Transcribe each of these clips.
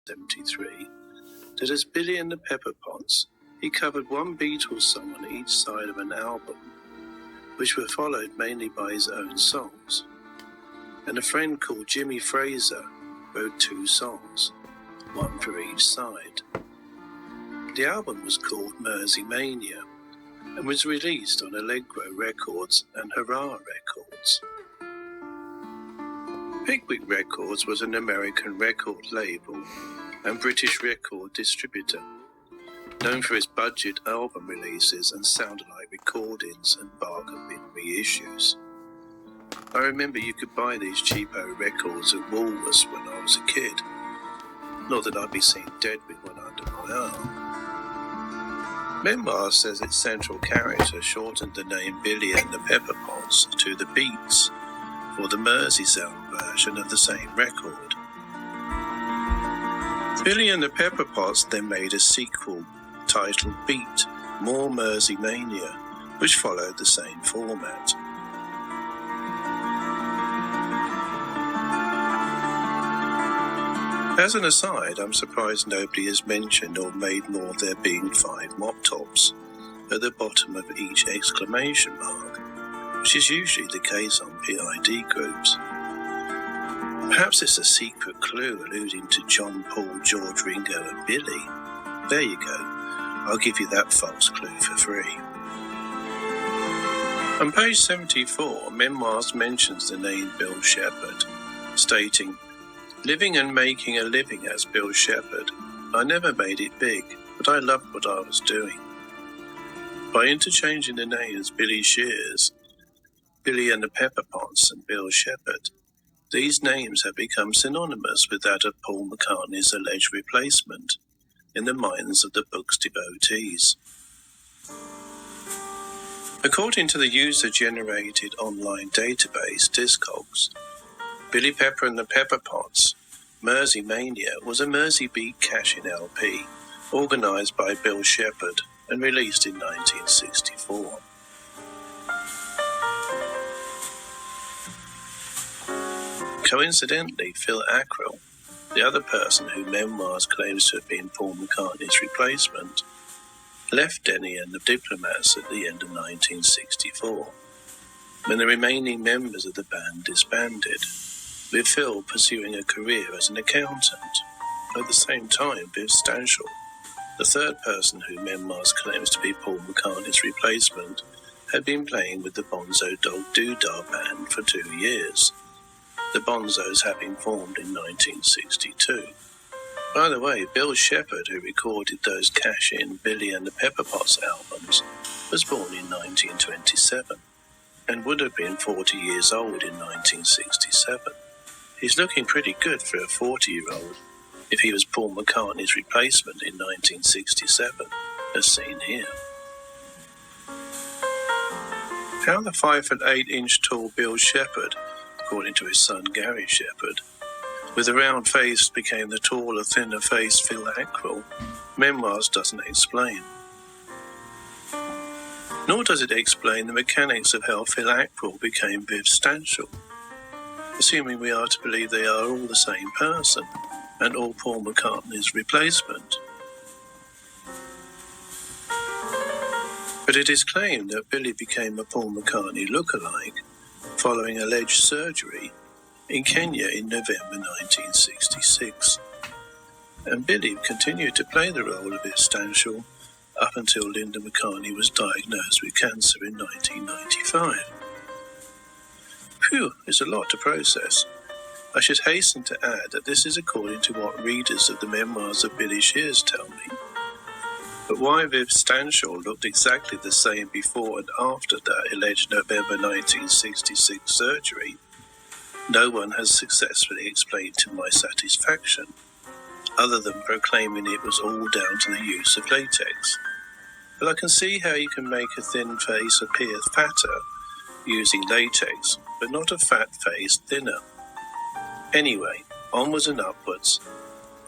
1973 that as Billy and the Pepper Pots, he covered one Beatles song on each side of an album, which were followed mainly by his own songs. And a friend called Jimmy Fraser wrote 2 songs, one for each side. The album was called Mersey Mania and was released on Allegro Records and Hurrah Records. Pickwick Records was an American record label and British record distributor, known for its budget album releases and sound-alike recordings and bargain bin reissues. I remember you could buy these cheapo records at Woolworths when I was a kid. Not that I'd be seen dead with one under my arm. Memoir says its central character shortened the name Billy and the Pepper Pots to the Beats for the Merseysound version of the same record. Billy and the Pepper Pots then made a sequel titled Beat, More Mersey Mania, which followed the same format. As an aside, I'm surprised nobody has mentioned or made more of there being 5 mop tops at the bottom of each exclamation mark, which is usually the case on PID groups. Perhaps it's a secret clue alluding to John, Paul, George, Ringo and Billy. There you go. I'll give you that false clue for free. On page 74, Memoirs mentions the name Bill Shepherd, stating, "Living and making a living as Bill Shepherd, I never made it big, but I loved what I was doing. By interchanging the names Billy Shears, Billy and the Pepper Pots and Bill Shepherd, these names have become synonymous with that of Paul McCartney's alleged replacement in the minds of the book's devotees." According to the user-generated online database Discogs, Billy Pepper and the Pepper Pots, Mersey Mania was a Mersey Beat cash-in LP, organised by Bill Shepherd and released in 1964. Coincidentally, Phil Ackrell, the other person who Memoirs claims to have been Paul McCartney's replacement, left Denny and the Diplomats at the end of 1964, when the remaining members of the band disbanded, with Phil pursuing a career as an accountant. At the same time, Viv Stanshall, the third person who Memoirs claims to be Paul McCartney's replacement, had been playing with the Bonzo Dog Doodah Band for 2 years, the Bonzos having formed in 1962. By the way, Bill Shepherd, who recorded those cash-in Billy and the Pepper Pots albums, was born in 1927 and would have been 40 years old in 1967. He's looking pretty good for a 40-year-old if he was Paul McCartney's replacement in 1967, as seen here. How the 5'8" tall Bill Shepherd, according to his son Gary Shepherd, with a round face became the taller, thinner-faced Phil Ackrell, Memoirs doesn't explain. Nor does it explain the mechanics of how Phil Ackrell became Viv Stanshall, assuming we are to believe they are all the same person and all Paul McCartney's replacement. But it is claimed that Billy became a Paul McCartney lookalike following alleged surgery in Kenya in November 1966, and Billy continued to play the role of Viv Stanshall up until Linda McCartney was diagnosed with cancer in 1995. Phew, it's a lot to process. I should hasten to add that this is according to what readers of the Memoirs of Billy Shears tell me. But why Viv Stanshall looked exactly the same before and after that alleged November 1966 surgery, no one has successfully explained to my satisfaction, other than proclaiming it was all down to the use of latex. But I can see how you can make a thin face appear fatter using latex, but not a fat face thinner. Anyway, onwards and upwards.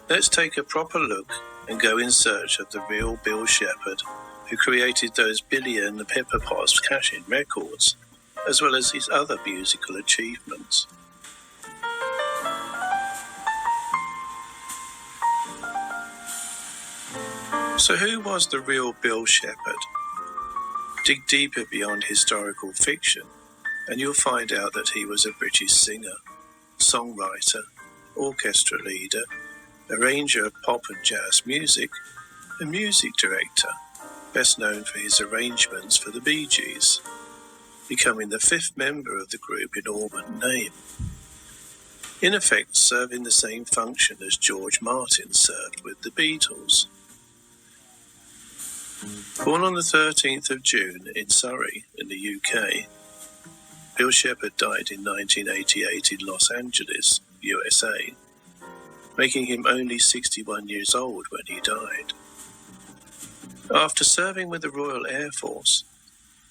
Let's take a proper look and go in search of the real Bill Shepherd, who created those Billy and the Pepper Pots cash-in records, as well as his other musical achievements. So who was the real Bill Shepherd? Dig deeper beyond historical fiction, and you'll find out that he was a British singer, songwriter, orchestra leader, arranger of pop and jazz music, and music director, best known for his arrangements for the Bee Gees, becoming the fifth member of the group in all but name. In effect, serving the same function as George Martin served with the Beatles. Born on the 13th of June in Surrey, in the UK, Bill Shepherd died in 1988 in Los Angeles, USA, making him only 61 years old when he died. After serving with the Royal Air Force,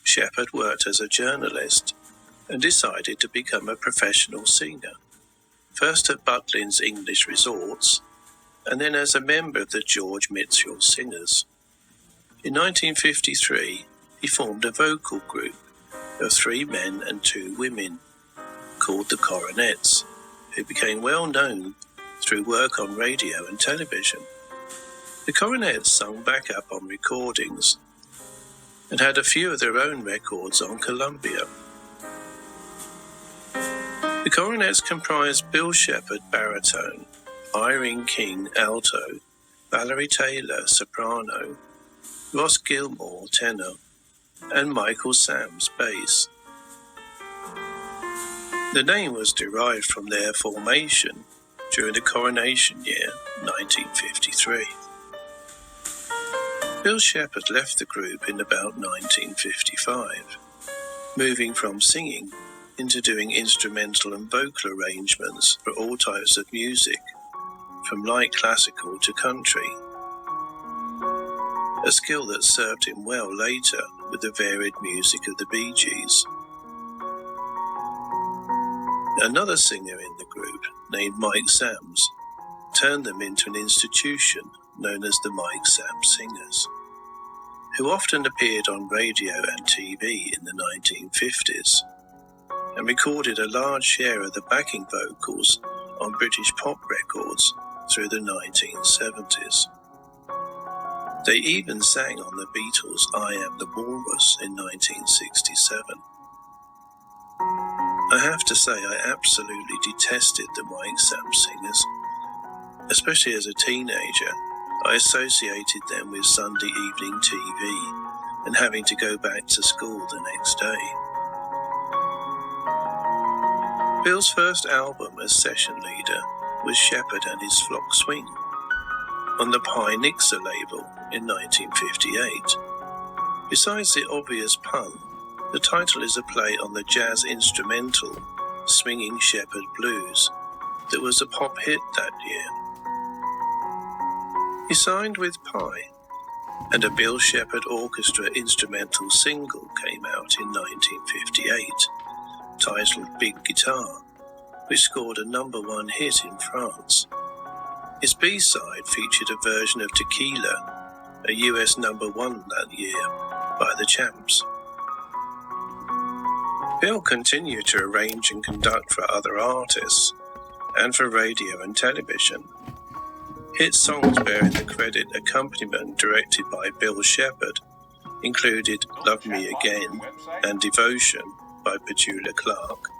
Shepherd worked as a journalist and decided to become a professional singer, first at Butlins English Resorts, and then as a member of the George Mitchell Singers. In 1953, he formed a vocal group of 3 men and 2 women, called the Coronets, who became well known through work on radio and television. The Coronets sung backup on recordings and had a few of their own records on Columbia. The Coronets comprised Bill Shepherd, baritone, Irene King, alto, Valerie Taylor, soprano, Ross Gilmore, tenor, and Michael Sams, bass. The name was derived from their formation during the coronation year, 1953. Bill Shepherd left the group in about 1955, moving from singing into doing instrumental and vocal arrangements for all types of music, from light classical to country, a skill that served him well later with the varied music of the Bee Gees. Another singer in the group, named Mike Sams, turned them into an institution known as the Mike Sams Singers, who often appeared on radio and TV in the 1950s, and recorded a large share of the backing vocals on British pop records through the 1970s. They even sang on the Beatles' I Am the Walrus in 1967. I have to say I absolutely detested the Mike Sams Singers. Especially as a teenager, I associated them with Sunday evening TV and having to go back to school the next day. Bill's first album as session leader was Shepherd and His Flock Swing on the Pi Nixa label in 1958. Besides the obvious pun, the title is a play on the jazz instrumental Swinging Shepherd Blues that was a pop hit that year. He signed with Pi, and a Bill Shepherd Orchestra instrumental single came out in 1958, titled Big Guitar, which scored a #1 hit in France. His B-side featured a version of Tequila, a US #1 that year, by the Champs. Bill continued to arrange and conduct for other artists, and for radio and television. Hit songs bearing the credit accompaniment directed by Bill Shepherd included Love Me Again and Devotion by Petula Clark,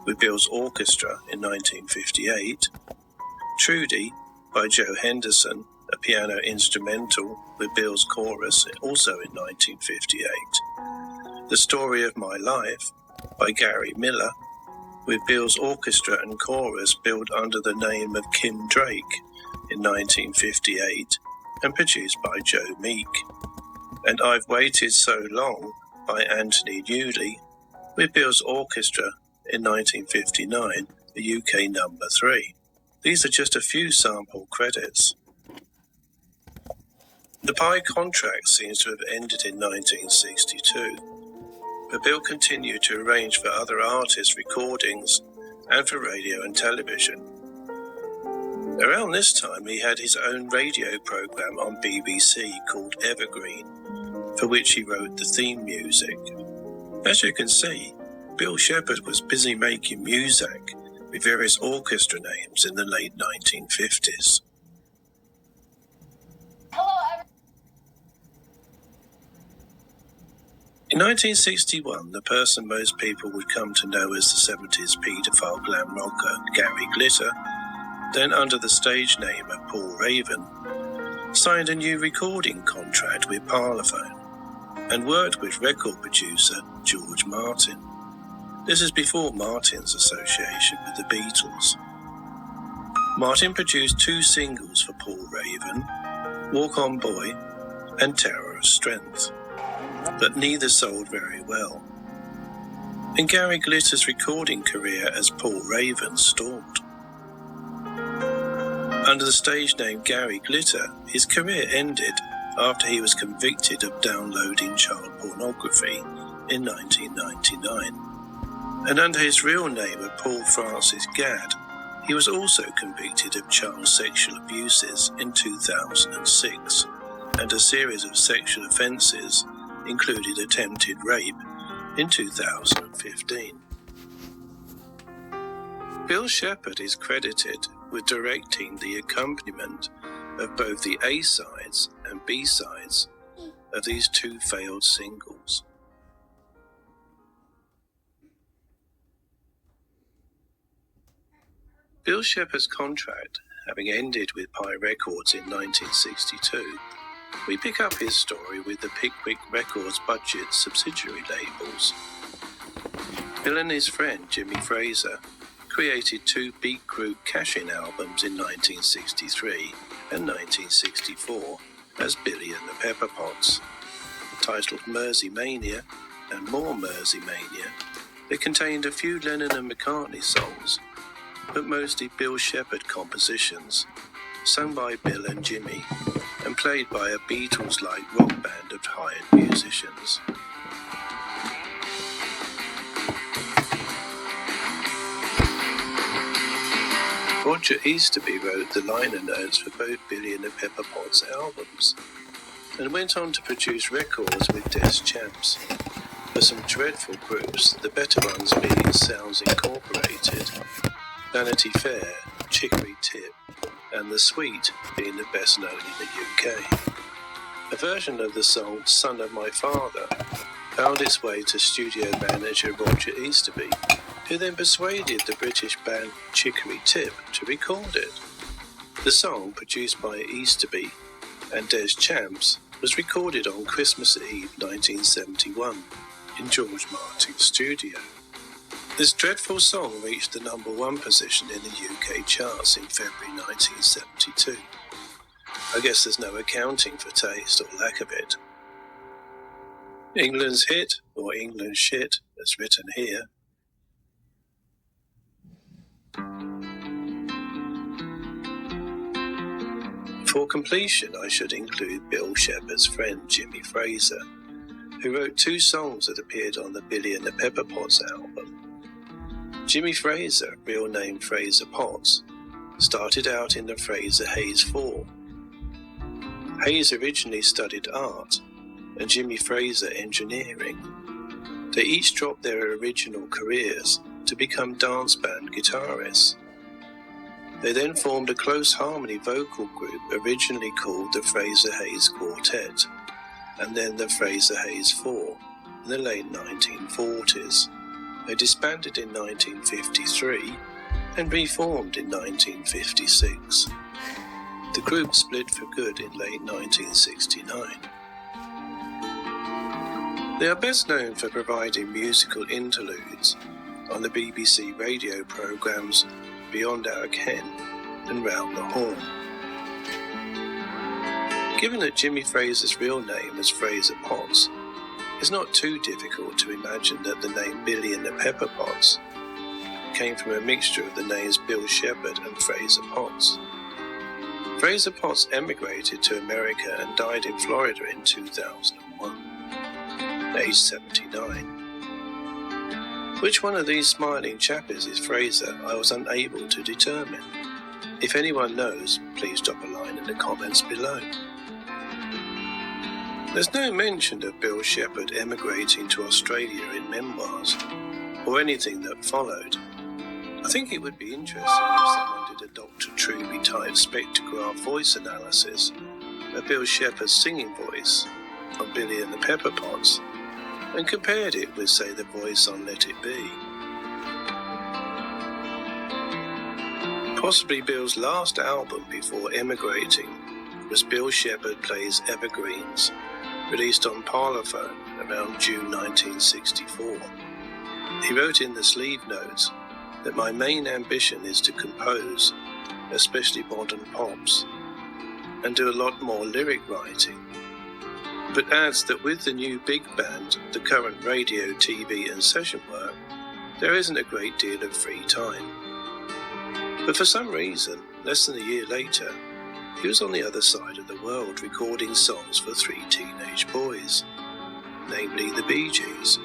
with Bill's orchestra in 1958, Trudy by Joe Henderson, a piano instrumental with Bill's chorus also in 1958, The Story of My Life by Gary Miller, with Bill's orchestra and chorus billed under the name of Kim Drake in 1958 and produced by Joe Meek, and I've Waited So Long by Anthony Newley, with Bill's orchestra in 1959, the UK #3. These are just a few sample credits. The Pi contract seems to have ended in 1962, but Bill continued to arrange for other artists' recordings and for radio and television. Around this time, he had his own radio program on BBC called Evergreen, for which he wrote the theme music. As you can see, Bill Shepherd was busy making music with various orchestra names in the late 1950s. In 1961, the person most people would come to know as the 70s paedophile glam rocker Gary Glitter, then under the stage name of Paul Raven, signed a new recording contract with Parlophone and worked with record producer George Martin. This is before Martin's association with the Beatles. Martin produced 2 singles for Paul Raven, Walk On Boy and Tower of Strength, but neither sold very well. And Gary Glitter's recording career as Paul Raven stalled. Under the stage name Gary Glitter, his career ended after he was convicted of downloading child pornography in 1999. And under his real name of Paul Francis Gadd, he was also convicted of child sexual abuses in 2006, and a series of sexual offences included attempted rape in 2015. Bill Shepherd is credited with directing the accompaniment of both the A-sides and B-sides of these 2 failed singles. Bill Shepherd's contract having ended with Pye Records in 1962, we pick up his story with the Pickwick Records budget subsidiary labels. Bill and his friend Jimmy Fraser created 2 beat group cash-in albums in 1963 and 1964 as Billy and the Pepper Pots. Titled Mersey Mania and More Mersey Mania, they contained a few Lennon and McCartney songs, but mostly Bill Shepherd compositions, sung by Bill and Jimmy, and played by a Beatles-like rock band of hired musicians. Roger Easterby wrote the liner notes for both Billy and the Pepper Pots albums, and went on to produce records with Des Champs for some dreadful groups, the better ones being Sounds Incorporated, Vanity Fair, Chicory Tip, and The Sweet being the best known in the UK. A version of the song Son of My Father found its way to studio manager Roger Easterby, who then persuaded the British band Chicory Tip to record it. The song, produced by Easterby and Des Champs, was recorded on Christmas Eve 1971 in George Martin's studio. This dreadful song reached the #1 position in the UK charts in February 1972. I guess there's no accounting for taste or lack of it. England's hit, or England's shit, as written here. For completion, I should include Bill Shepherd's friend Jimmy Fraser, who wrote 2 songs that appeared on the Billy and the Pepper Pots album. Jimmy Fraser, real name Fraser Potts, started out in the Fraser Hayes 4. Hayes originally studied art, and Jimmy Fraser engineering. They each dropped their original careers to become dance band guitarists. They then formed a close harmony vocal group originally called the Fraser Hayes Quartet, and then the Fraser Hayes 4 in the late 1940s. They disbanded in 1953 and reformed in 1956. The group split for good in late 1969. They are best known for providing musical interludes on the BBC radio programmes Beyond Our Ken and Round the Horn. Given that Jimmy Fraser's real name was Fraser Potts, it's not too difficult to imagine that the name Billy and the Pepper Pots came from a mixture of the names Bill Shepherd and Fraser Potts. Fraser Potts emigrated to America and died in Florida in 2001, aged 79. Which one of these smiling chappies is Fraser, I was unable to determine. If anyone knows, please drop a line in the comments below. There's no mention of Bill Shepherd emigrating to Australia in memoirs, or anything that followed. I think it would be interesting if someone did a Dr. Truby-type spectrograph voice analysis of Bill Shepherd's singing voice on Billy and the Pepper Pots, and compared it with, say, the voice on Let It Be. Possibly Bill's last album before emigrating was Bill Shepherd Plays Evergreens, released on Parlophone around June 1964. He wrote in the sleeve notes that my main ambition is to compose, especially modern pops, and do a lot more lyric writing, but adds that with the new big band, the current radio, TV and session work, there isn't a great deal of free time. But for some reason, less than a year later, he was on the other side of the world recording songs for 3 teenage boys, namely the Bee Gees.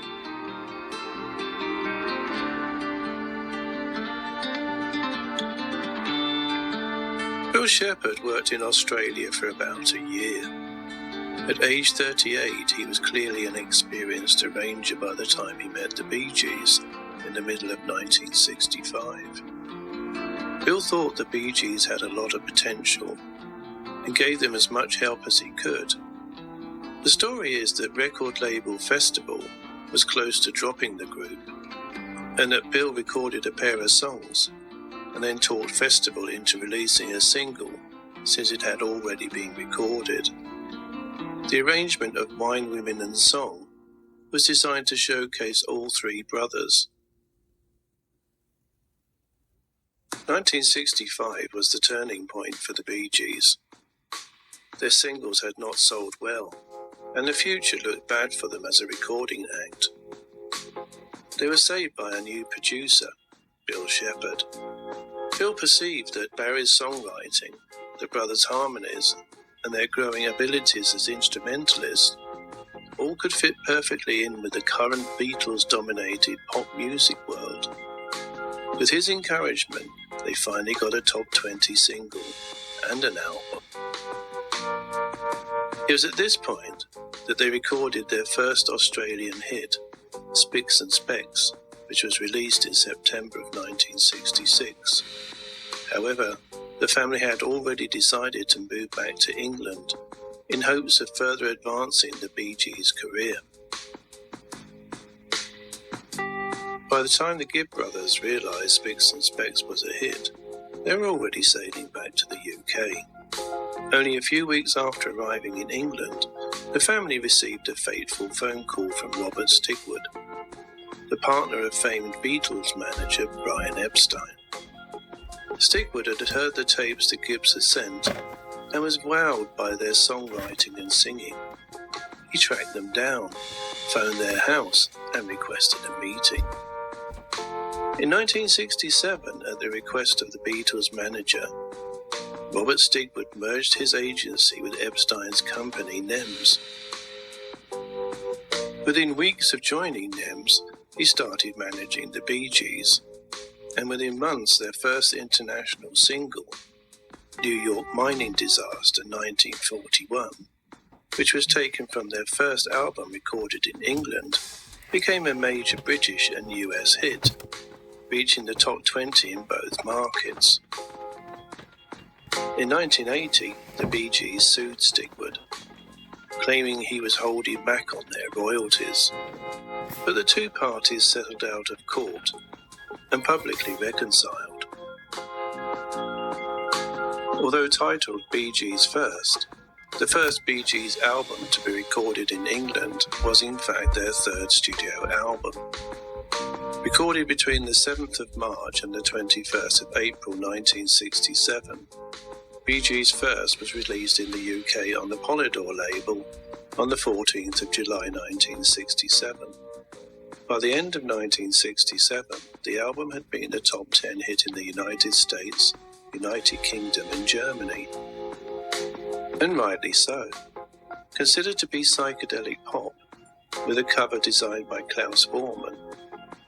Bill Shepherd worked in Australia for about a year. At age 38, he was clearly an experienced arranger by the time he met the Bee Gees in the middle of 1965. Bill thought the Bee Gees had a lot of potential and gave them as much help as he could. The story is that record label Festival was close to dropping the group, and that Bill recorded a pair of songs and then talked Festival into releasing a single since it had already been recorded. The arrangement of Wine, Women and Song was designed to showcase all 3 brothers. 1965 was the turning point for the Bee Gees. Their singles had not sold well, and the future looked bad for them as a recording act. They were saved by a new producer, Bill Shepherd. Bill perceived that Barry's songwriting, the brothers' harmonies, and their growing abilities as instrumentalists all could fit perfectly in with the current Beatles-dominated pop music world. With his encouragement, they finally got a top 20 single and an album. It was at this point that they recorded their first Australian hit, Spicks and Specks, which was released in September of 1966. However, the family had already decided to move back to England in hopes of further advancing the Bee Gees' career. By the time the Gibb brothers realised Spicks and Specks was a hit, they were already sailing back to the UK. Only a few weeks after arriving in England, the family received a fateful phone call from Robert Stigwood, the partner of famed Beatles manager Brian Epstein. Stigwood had heard the tapes the Gibbs had sent and was wowed by their songwriting and singing. He tracked them down, phoned their house and requested a meeting. In 1967, at the request of the Beatles manager, Robert Stigwood merged his agency with Epstein's company NEMS. Within weeks of joining NEMS, he started managing the Bee Gees, and within months their first international single, New York Mining Disaster 1941, which was taken from their first album recorded in England, became a major British and US hit, reaching the top 20 in both markets. In 1980, the Bee Gees sued Stigwood, claiming he was holding back on their royalties, but the 2 parties settled out of court and publicly reconciled. Although titled Bee Gees First, the first Bee Gees album to be recorded in England was in fact their 3rd studio album. Recorded between the 7th of March and the 21st of April 1967, Bee Gees First was released in the UK on the Polydor label on the 14th of July 1967. By the end of 1967, the album had been a top 10 hit in the United States, United Kingdom and Germany. And rightly so. Considered to be psychedelic pop, with a cover designed by Klaus Voormann,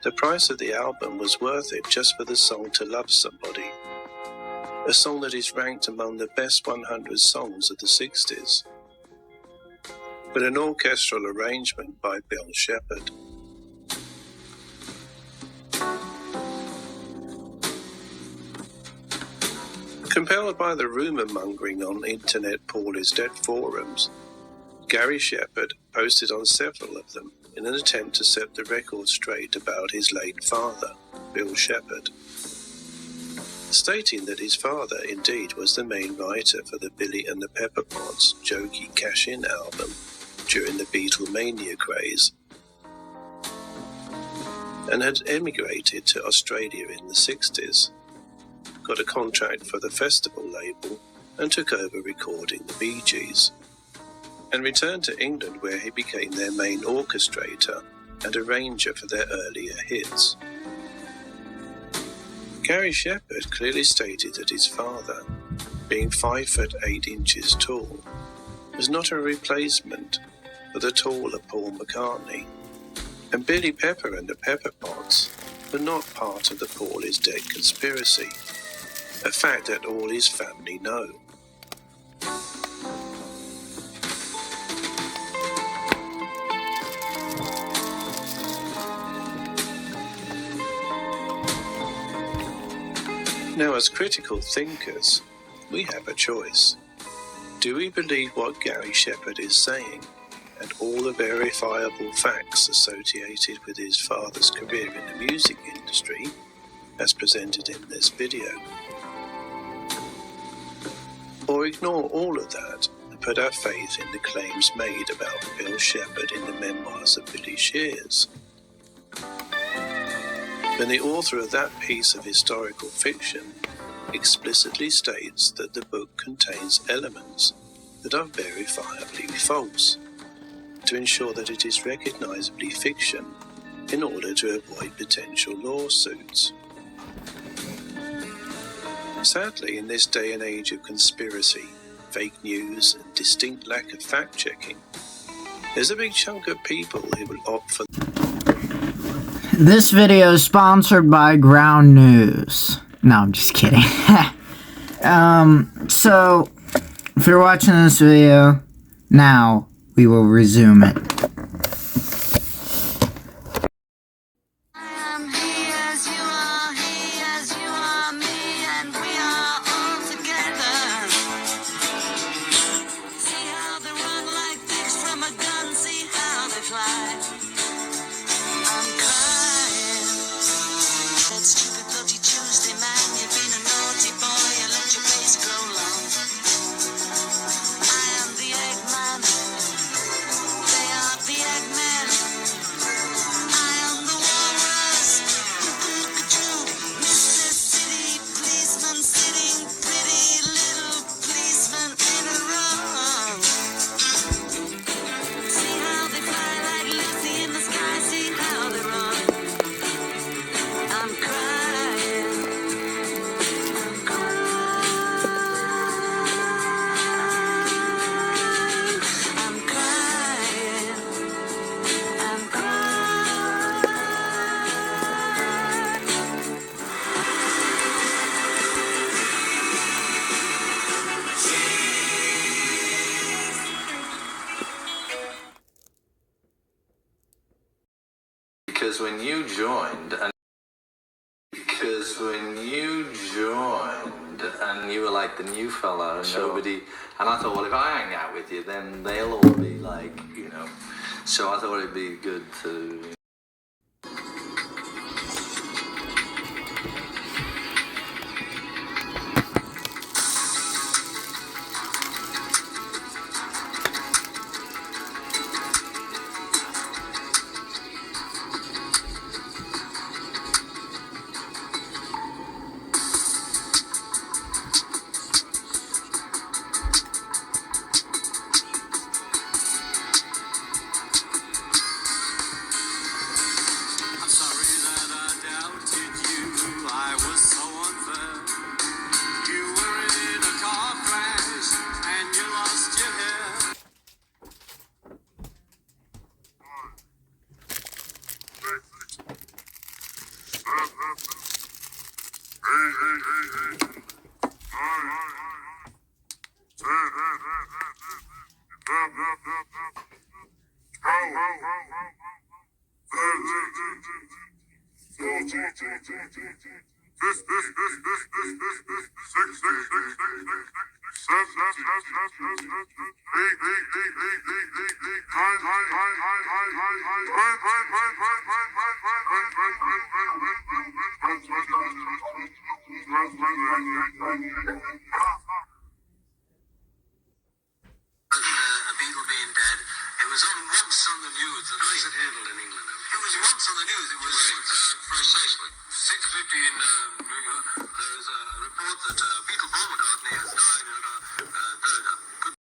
the price of the album was worth it just for the song To Love Somebody, a song that is ranked among the best 100 songs of the 60s, with an orchestral arrangement by Bill Shepherd. Compelled by the rumour-mongering on Internet Paul is Dead forums, Gary Shepherd posted on several of them in an attempt to set the record straight about his late father, Bill Shepherd, stating that his father indeed was the main writer for the Billy and the Pepperpots jokey cash-in album during the Beatlemania craze, and had emigrated to Australia in the 60s, got a contract for the festival label and took over recording the Bee Gees, and returned to England where he became their main orchestrator and arranger for their earlier hits. Gary Shepherd clearly stated that his father, being 5 foot 8 inches tall, was not a replacement for the taller Paul McCartney, and Billy Pepper and the Pepperpots were not part of the Paul is dead conspiracy, a fact that all his family know. Now, as critical thinkers, we have a choice. Do we believe what Gary Shepherd is saying and all the verifiable facts associated with his father's career in the music industry, as presented in this video? Or ignore all of that and put our faith in the claims made about Bill Shepherd in the memoirs of Billy Shears? When the author of that piece of historical fiction explicitly states that the book contains elements that are verifiably false, to ensure that it is recognizably fiction in order to avoid potential lawsuits. Sadly, in this day and age of conspiracy, fake news, and distinct lack of fact-checking, there's a big chunk of people who will opt for... This video is sponsored by Ground News. No, I'm just kidding. So, if you're watching this video, now we will resume it. Because when you joined and you were like the new fella and nobody, and I thought, well, if I hang out with you, then they'll all be like, you know, so I thought it'd be good to... A beetle being dead. It was once on the news. How is it handled in England? It was once on the news. It was precisely 6:50 in New York. There is a report that Beetle Paul McCartney has died. Good.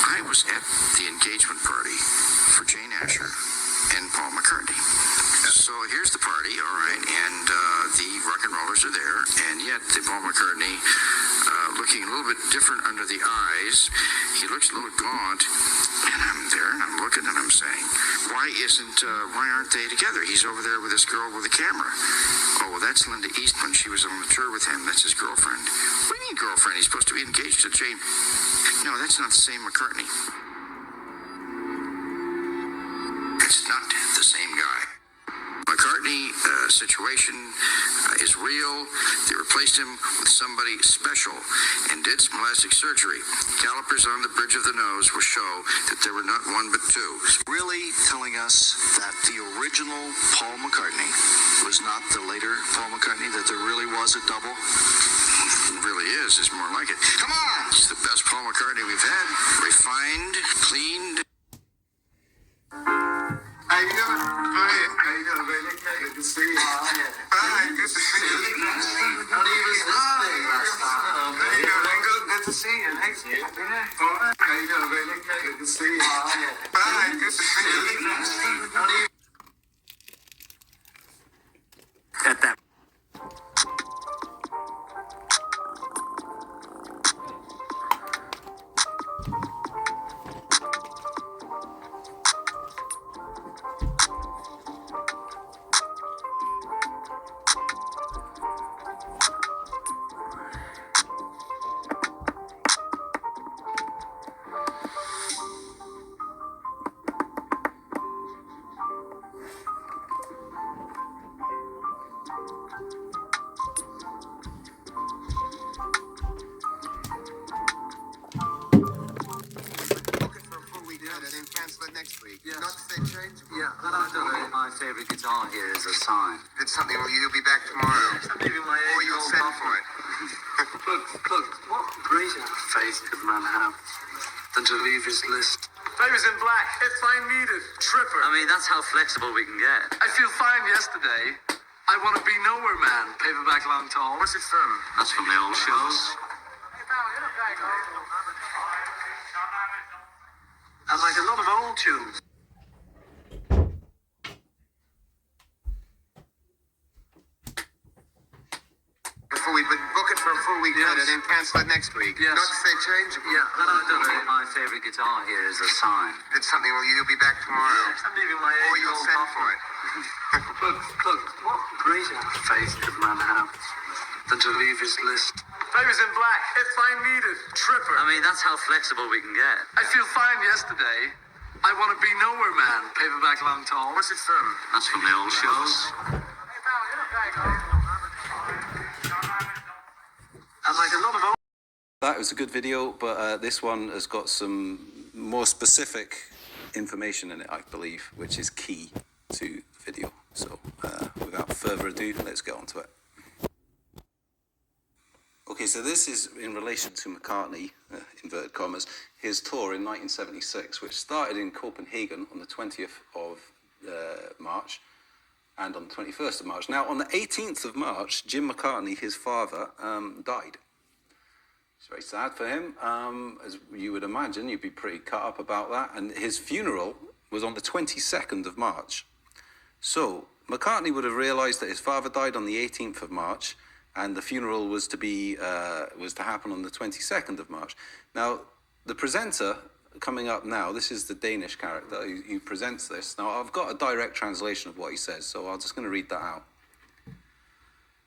I was at the engagement party for Jane Asher and Paul McCartney. So here's the party, all right, and the rock and rollers are there, and yet the Paul McCartney looking a little bit different under the eyes. He looks a little gaunt, and I'm there, and I'm looking, and I'm saying, why aren't they together? He's over there with this girl with a camera. Oh, well, that's Linda Eastman. She was on the tour with him. That's his girlfriend. What do you mean girlfriend? He's supposed to be engaged to Jane. No, that's not the same McCartney. It's not the same guy. McCartney situation is real. They replaced him with somebody special and did some plastic surgery. Calipers on the bridge of the nose will show that there were not one but two. Really telling us that the original Paul McCartney was not the later Paul McCartney, that there really was a double? It really is. It's more like it. Come on! It's the best Paul McCartney we've had. Refined, cleaned. How you doing? Good. How you doing, baby? Good to see you. Hi, good to see you. Don't even How you doing? Good to see you. Thanks. How you doing, baby? Good to see you. Hi, good to see you. Knocks they change? Yeah, but I don't know. My favourite guitar here is a sign. It's something, well, you'll be back tomorrow. I'm leaving my Or you'll age-old send coffee. for it. Look, what greater faith could man have than to leave his list? Favours in black, if I need it. Tripper. I mean, that's how flexible we can get. I feel fine yesterday. I want to be nowhere man. Paperback long tall. What's it from? That's from the old shows. And like a lot of old tunes. Before we book it for a full week Yes. and then cancel it next week. Yes. Knocks they change? Yeah, but I don't know. My favourite guitar here is a sign. It's something, well, you'll be back tomorrow. I'm leaving my Or you'll age-old send coffee. for it. Look, what greater faith could man have than to leave his list? Favours in black, if I need it. Tripper. I mean, that's how flexible we can get. I feel fine yesterday. I want to be nowhere man. Paperback long tall. What's it from? That's from the old shows. And like a lot of old... That was a good video, but this one has got some more specific information in it, I believe, which is key to the video. So without further ado, let's get on to it. Okay, so this is in relation to McCartney, inverted commas, his tour in 1976, which started in Copenhagen on the 20th of March and on the 21st of March. Now, on the 18th of March, Jim McCartney, his father, died. It's very sad for him. As you would imagine, you'd be pretty cut up about that. And his funeral was on the 22nd of March. So McCartney would have realised that his father died on the 18th of March, and the funeral was to happen on the 22nd of March. Now, the presenter coming up now, this is the Danish character who presents this. Now, I've got a direct translation of what he says, so I'm just going to read that out.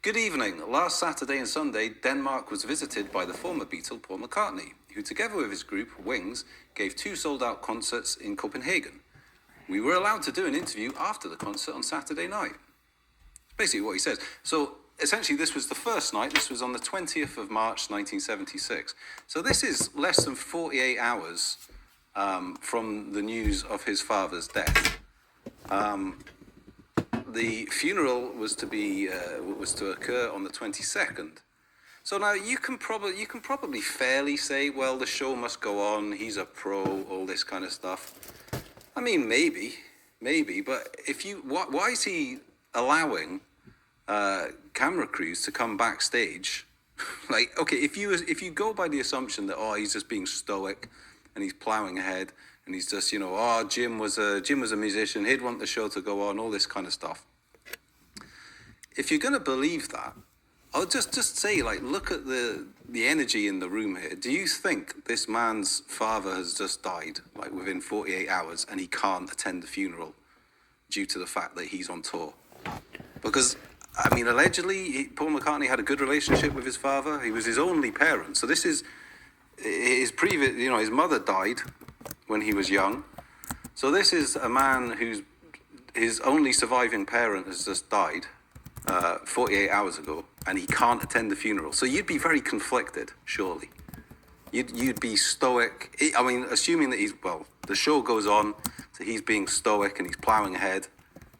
Good evening. Last Saturday and Sunday, Denmark was visited by the former Beatle, Paul McCartney, who together with his group, Wings, gave 2 sold-out concerts in Copenhagen. We were allowed to do an interview after the concert on Saturday night. Basically what he says. So essentially this was the first night. This was on the 20th of March, 1976. So this is less than 48 hours from the news of his father's death. The funeral was to occur on the 22nd. So now you can probably fairly say, well, the show must go on. He's a pro, all this kind of stuff. I mean, maybe, but why is he allowing camera crews to come backstage? Like, okay, if you go by the assumption that he's just being stoic and he's plowing ahead and he's just Jim was a musician, he'd want the show to go on, all this kind of stuff. If you're gonna believe that, I'll just say, like, look at the energy in the room here. Do you think this man's father has just died, like, within 48 hours and he can't attend the funeral due to the fact that he's on tour? Because, I mean, allegedly, Paul McCartney had a good relationship with his father. He was his only parent. So this is his previous, his mother died when he was young. So this is a man his only surviving parent has just died 48 hours ago, and he can't attend the funeral. So you'd be very conflicted, surely. You'd be stoic. I mean, assuming that the show goes on, so he's being stoic and he's plowing ahead.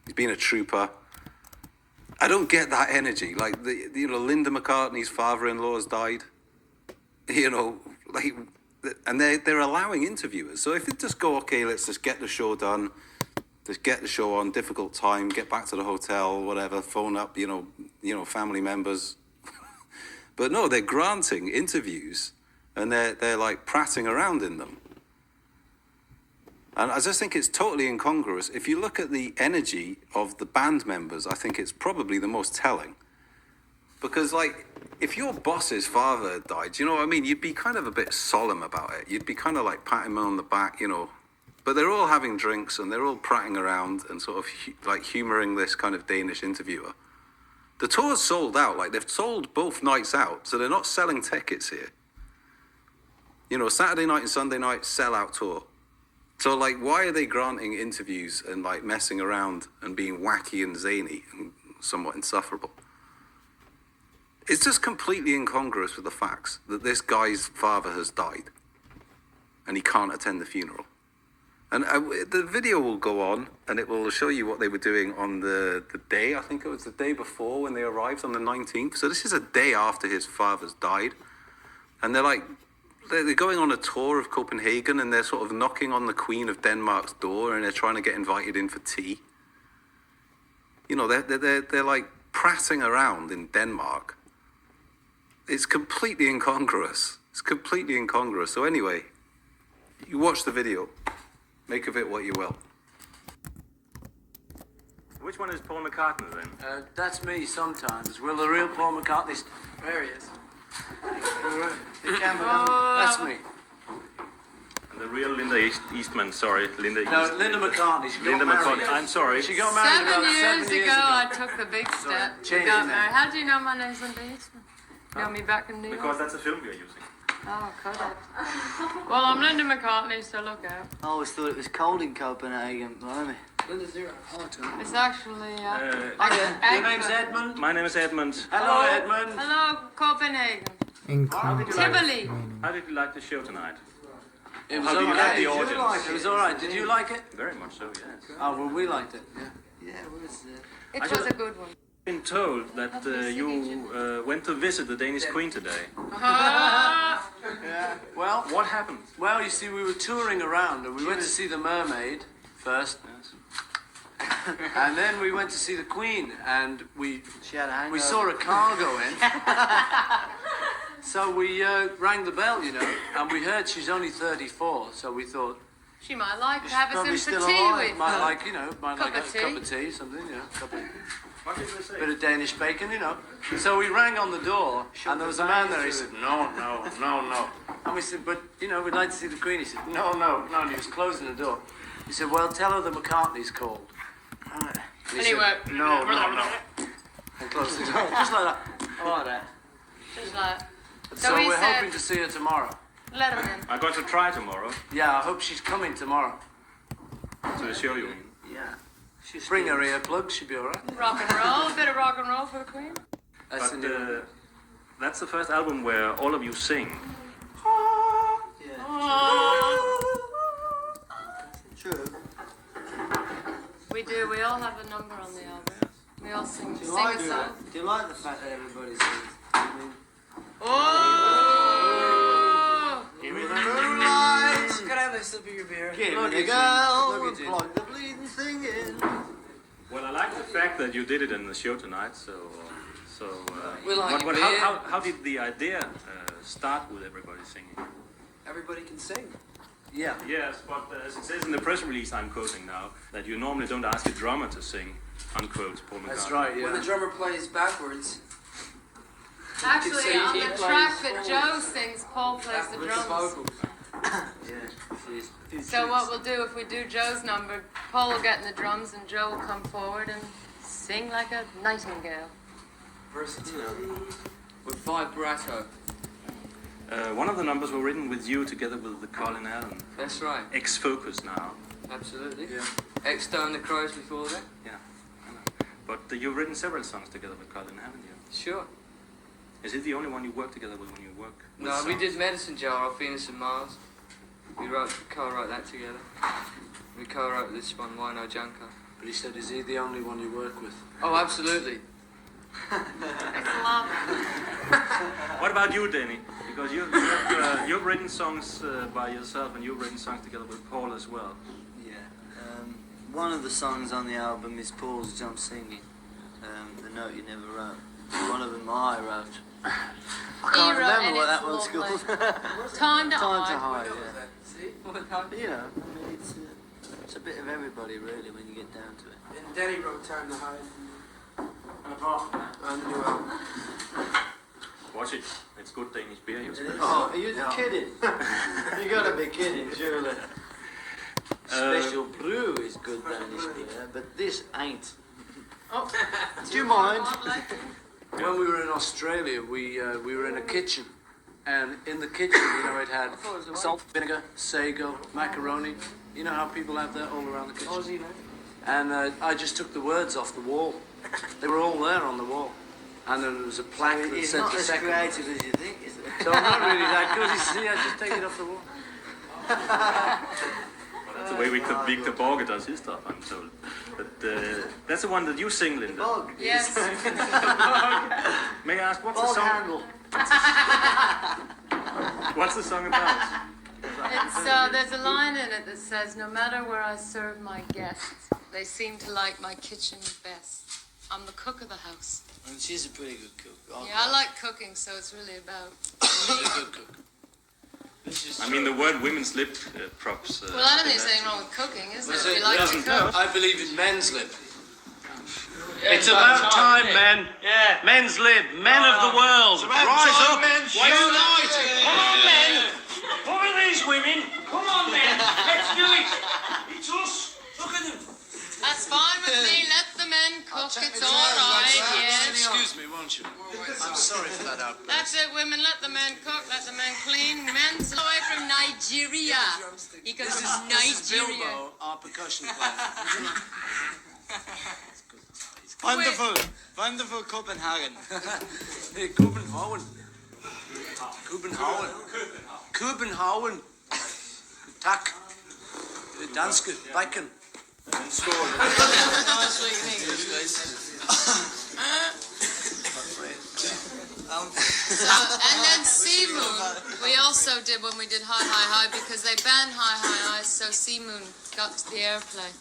He's being a trooper. I don't get that energy. Like, Linda McCartney's father-in-law has died. And they're allowing interviewers. So if it just go, okay, let's just get the show done. Just get the show on, difficult time, get back to the hotel, whatever, phone up, family members. But no, they're granting interviews and they're like prattling around in them. And I just think it's totally incongruous. If you look at the energy of the band members, I think it's probably the most telling. Because, like, if your boss's father died, you know what I mean? You'd be kind of a bit solemn about it. You'd be kind of like patting him on the back, But they're all having drinks and they're all prattling around and sort of humouring this kind of Danish interviewer. The tour's sold out. Like, they've sold both nights out, so they're not selling tickets here. Saturday night and Sunday night, sell-out tour. So, like, why are they granting interviews and, like, messing around and being wacky and zany and somewhat insufferable? It's just completely incongruous with the facts that this guy's father has died and he can't attend the funeral. And the video will go on, and it will show you what they were doing on the day, I think it was the day before when they arrived on the 19th. So this is a day after his father's died. And they're going on a tour of Copenhagen, and they're sort of knocking on the Queen of Denmark's door, and they're trying to get invited in for tea. You know, they're like prattling around in Denmark. It's completely incongruous. It's completely incongruous. So anyway, you watch the video. Make of it what you will. Which one is Paul McCartney then? That's me sometimes. Will the real Paul McCartney... There he is. The camera. That's me. And the real Linda Eastman, sorry, Linda No, Eastman. Linda McCartney. She Linda got married. McCartney, I'm sorry. She got married about 7 years ago. I took the big step. Change Got your name. married. How do you know my name's Linda Eastman? Know me back in New York? Because that's a film we are using. Oh, Kodak. Well, I'm Linda McCartney, so look out. I always thought it was cold in Copenhagen, blimey. It's actually, Your name's Edmund? My name is Edmund. Hello, Edmund. Hello, Copenhagen. In Tivoli. How did you like the show tonight? It was How do you okay. like the audience? It was all right. Did you like it? Very much so, yes. Oh, well, we liked it. Yeah. Yeah, it was... It was a good one. I've been told that you went to visit the Danish Queen today. Yeah. Well, What happened? well, you see, we were touring around, and we went to see the Mermaid first, and then we went to see the Queen, and we saw a car go in. So we rang the bell, you know, and we heard she's only 34, so we thought She might like to have us probably in for still tea alive. with. Might like, you know, might Cup like of a cup tea. of tea, something, you know, What did they say? bit of Danish bacon, you know. So we rang on the door, and there was a man there. He said, "No, no, no, no." And we said, "But you know, we'd like to see the Queen." He said, "No, no, no." And he was closing the door. He said, "Well, tell her the McCartney's called." And he Anyway. said, "No, no, no," and closed the door, just like that. Like that. Just like, So he we're said, hoping to see her tomorrow. let him in. I'm going to try tomorrow Yeah, I hope she's coming tomorrow. to the show you. Yeah. Bring her earplugs, she'll be all right. Rock and roll, a bit of rock and roll for the Queen. That's the But new that's the first album where all of you sing. True. We do, we all have a number on the album. We all sing, Do sing you a like song. that? Do you like the fact that everybody sings? I mean, Oh! give me the moonlight. Can I have a sip of your beer? Give Plug me the it in. girl. Plug it in. Plug the bleeding thing in. Well, I like the fact that you did it in the show tonight. We like but it, how, yeah. how did the idea start with everybody singing? Everybody can sing. Yeah. Yes, but as it says in the press release I'm quoting now, that you normally don't ask a drummer to sing, unquote, Paul McCartney. That's right, yeah. drummer plays backwards, Actually, say on he the plays track that forward. Joe sings, Paul plays the drums. So what we'll do if we do Joe's number, Paul will get in the drums and Joe will come forward and sing like a nightingale. versatility, with vibrato. One of the numbers were written with you together with the Colin Allen. That's right, Ex-Focus now. absolutely. Yeah. X-Down the Crows before that. Yeah, I know. But you've written several songs together with Colin, haven't you? Sure. Is it the only one you work together with when you work? With No, we songs? did Medicine Jar off Venus and Mars. We co-wrote that together. We co-wrote this one, Why No Junker. But he said, is he the only one you work with? Oh, absolutely. It's love. What about you, Danny? Because you've written songs by yourself and you've written songs together with Paul as well. Yeah. One of the songs on the album is Paul's Jump Singing. The Note You Never Wrote. One of them I wrote. I can't He wrote remember and what that it's one's lovely. called. Time to Time to hide. Hide, yeah. See? You know, I mean, it's a bit of everybody really when you get down to it. And Danny wrote Time to Hide. And New Album. Watch it. It's good Danish beer. You Oh, are you kidding? You gotta be kidding, surely. Special brew is good Danish beer, but this ain't. Oh. Do you mind? When we were in Australia, we were in a kitchen, and in the kitchen, you know, it had salt, vinegar, sago, macaroni. You know how people have that all around the kitchen. And I just took the words off the wall. They were all there on the wall, and then there was a plaque that It's said not the as second. creative as you think, is it? So I'm not really that good. You see, I just take it off the wall. That's the way Victor Borge does his stuff, I'm told. But that's the one that you sing, Linda. Bog. Yes. May I ask, what's Bog the song? handle. What's the song about? It's, there's a line in it that says, no matter where I serve my guests, they seem to like my kitchen best. I'm the cook of the house. And she's a pretty good cook. Yeah, I like cooking, so it's really about She's a good cook. I mean, the word women's lip props. Well, I don't think there's anything wrong with cooking, is there? Was If it- you like to cook. I believe in men's lib. It's about time, men. Yeah. Men's lib. Men of the world. Rise up. Unite. Come on, men. Who are these women? Come on, men. Let's do it. It's us. Look at them. That's fine with me. Let the men cook. It's all right, yes. Excuse me, won't you? I'm sorry for that outburst. That's it, women. Let the men cook. Let the men clean. Men's away from Nigeria. He goes to This is Nigeria. Bilbo, our percussion player. Wonderful. Wonderful Copenhagen. Hey, Copenhagen. Copenhagen. Copenhagen. Tak. Danske. Bacon. And then Sea Moon, we also did when we did Hi Hi Hi because they banned Hi Hi Hi, so Sea Moon got the airplay.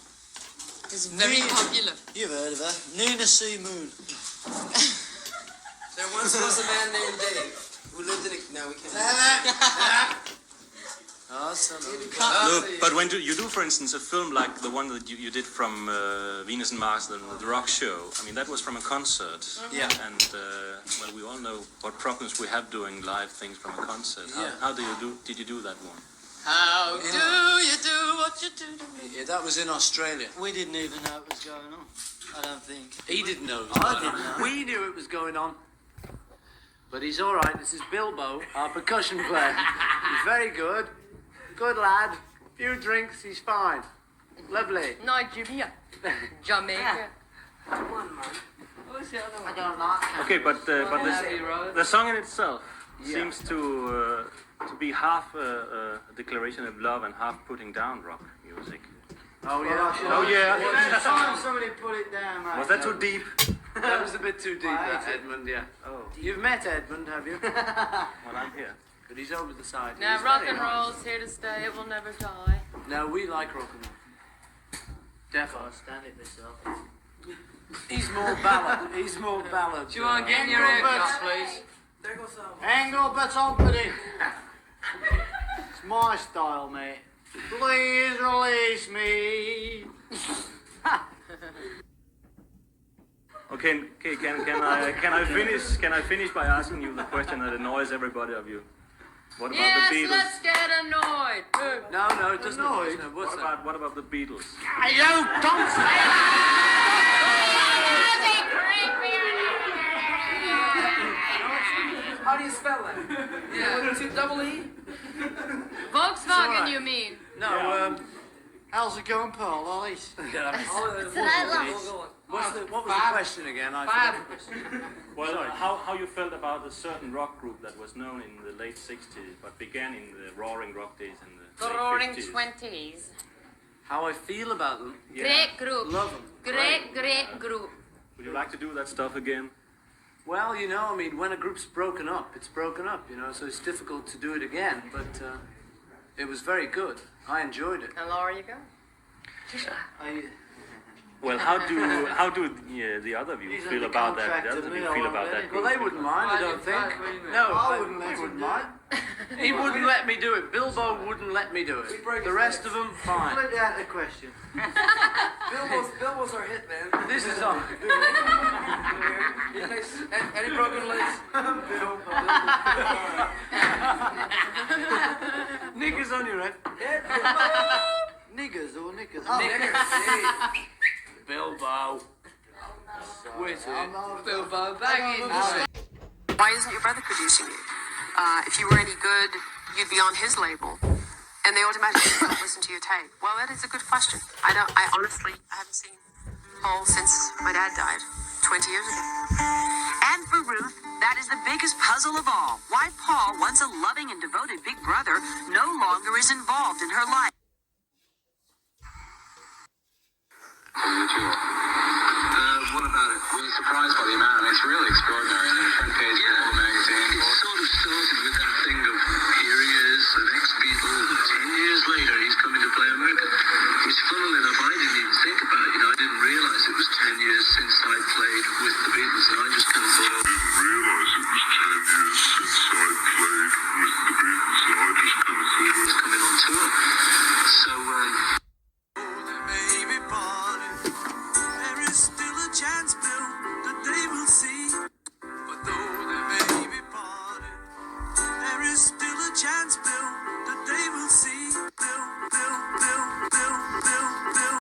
It was very popular. You've heard of her. Nina C. Moon. There once was a man named Dave who lived in a... No, we can't. Oh, son of No, but when you do, for instance, a film like the one that you did from Venus and Mars, the rock show, I mean, that was from a concert. Yeah. And, well, we all know what problems we have doing live things from a concert. Yeah. How did you do that one? How do you do what you do to me? Yeah, that was in Australia. We didn't even know what was going on. I don't think. He didn't know. I didn't know. We knew it was going on. But he's all right. This is Bilbo, our percussion player. He's very good. Good lad. Few drinks, he's fine. Lovely. Nigeria. Jamaica. Come on, man. What's the other one? I don't like Okay, but Abbey Road. the song in itself seems to be half a declaration of love and half putting down rock music. Oh, yeah. Oh, yeah. Time somebody put it down, mate. Was that too deep? That was a bit too deep, that, Edmund, yeah. Oh, You've met Edmund, have you? well, I'm here. But he's over the side. Now He's rock very and nice. roll's here to stay. It will never die. No, we like rock and roll. Definitely. Stand it myself. He's more ballad. He's more ballad. Do you want to get in your haircut, please? There goes some. Angle but opening. It's my style, mate. Please release me. Okay, can I finish by asking you the question that annoys everybody of you? What about Yes, the Beatles? let's get annoyed. No, it doesn't. Annoyed? No, what's What about the Beatles? You don't say How do you spell that? Yeah. Two double E? Volkswagen, you mean? No, How's it going, Paul? Alice? what was the question again? I forgot. Well, how you felt about a certain rock group that was known in the late 60s, but began in the roaring rock days in the The late Roaring 50s? 20s. How I feel about them? Great group. Love them. Great group. Would you like to do that stuff again? Well, you know, I mean, when a group's broken up, it's broken up, you know, so it's difficult to do it again, but it was very good. I enjoyed it. And Laura, you go. Well, how do the other of you He's feel under about that? contract The to other of me, you I feel won't about let that it group? Well, they wouldn't mind, I don't think. No, I wouldn't let they him wouldn't do mind. He wouldn't let me do it. Bilbo wouldn't let me do it. The rest of them, fine. Put it out the question. Bill's our hit man. This is on. He makes any broken legs. Niggers on your head. Niggers or knickers? Bilbo. Wait Bilbo Baggins. Why isn't your brother producing you? If you were any good, you'd be on his label, and they automatically don't listen to your tape. Well, that is a good question. I honestly haven't seen Paul since my dad died 20 years ago. And for Ruth, that is the biggest puzzle of all. Why Paul, once a loving and devoted big brother, no longer is involved in her life. tour. What about it? We were surprised by the amount. I mean, it's really extraordinary. And the front page of the magazine. It sort of started with that thing of here he is, an ex-Beatle. 10 years later, he's coming to play America. Which, funnily enough, I didn't even think about. I didn't realise it was 10 years since